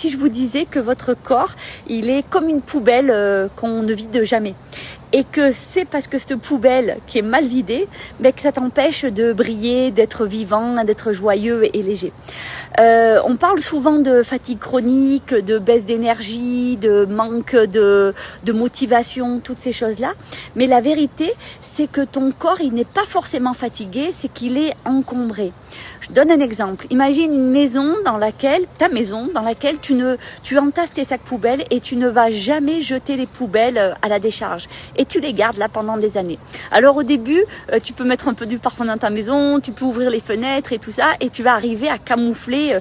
Si je vous disais que votre corps, il est comme une poubelle qu'on ne vide jamais, et que c'est parce que cette poubelle qui est mal vidée, ben, que ça t'empêche de briller, d'être vivant, d'être joyeux et léger. On parle souvent de fatigue chronique, de baisse d'énergie, de manque de motivation, toutes ces choses-là. Mais la vérité, c'est que ton corps, il n'est pas forcément fatigué, c'est qu'il est encombré. Je donne un exemple. Imagine une maison dans laquelle, ta maison, dans laquelle tu entasses tes sacs poubelles et tu ne vas jamais jeter les poubelles à la décharge. Et tu les gardes là pendant des années. Alors au début, tu peux mettre un peu du parfum dans ta maison, tu peux ouvrir les fenêtres et tout ça, et tu vas arriver à camoufler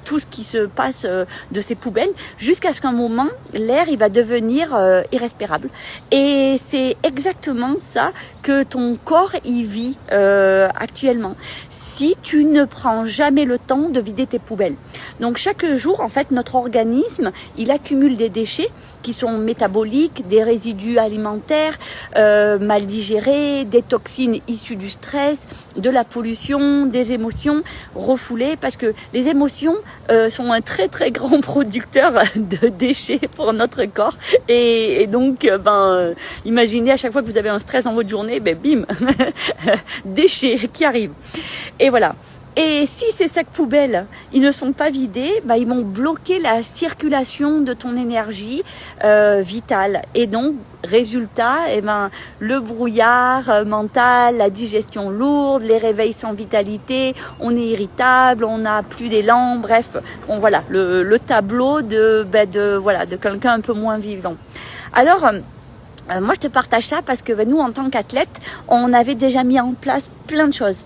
tout ce qui se passe de ces poubelles, jusqu'à ce qu'un moment, l'air il va devenir irrespirable. Et c'est exactement ça que ton corps y vit actuellement, si tu ne prends jamais le temps de vider tes poubelles. Donc chaque jour, en fait, notre organisme, il accumule des déchets qui sont métaboliques, des résidus alimentaires mal digérés, des toxines issues du stress, de la pollution, des émotions refoulées, parce que les émotions sont un très très grand producteur de déchets pour notre corps. Et donc, imaginez à chaque fois que vous avez un stress dans votre journée, bim, déchets qui arrivent. Et voilà. Et si ces sacs poubelles, ils ne sont pas vidés, ils vont bloquer la circulation de ton énergie vitale. Et donc, résultat, le brouillard mental, la digestion lourde, les réveils sans vitalité, on est irritable, on n'a plus d'élan, bref, bon voilà, le tableau de quelqu'un un peu moins vivant. Alors, moi, je te partage ça parce que nous, en tant qu'athlète, on avait déjà mis en place plein de choses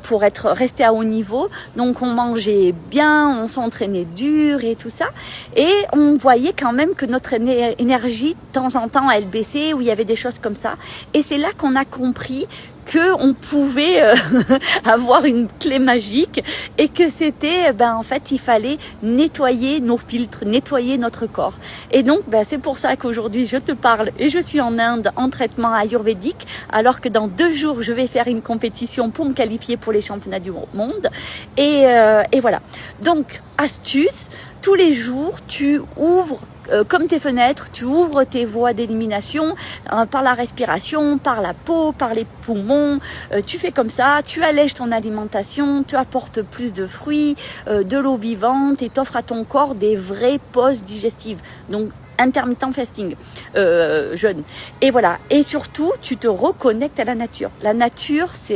pour resté à haut niveau. Donc, on mangeait bien, on s'entraînait dur et tout ça. Et on voyait quand même que notre énergie, de temps en temps, elle baissait, ou il y avait des choses comme ça. Et c'est là qu'on a compris qu'on pouvait avoir une clé magique, et que c'était, en fait, il fallait nettoyer nos filtres, nettoyer notre corps. Et donc, c'est pour ça qu'aujourd'hui, je te parle et je suis en Inde en traitement ayurvédique, alors que dans 2 jours, je vais faire une compétition pour me qualifier pour les championnats du monde. Et voilà. Donc, astuce, tous les jours, tu ouvres comme tes fenêtres, tu ouvres tes voies d'élimination par la respiration, par la peau, par les poumons. Tu fais comme ça, tu allèges ton alimentation, tu apportes plus de fruits, de l'eau vivante, et t'offres à ton corps des vraies pauses digestives. Donc, intermittent fasting, jeûne. Et voilà. Et surtout, tu te reconnectes à la nature. La nature, c'est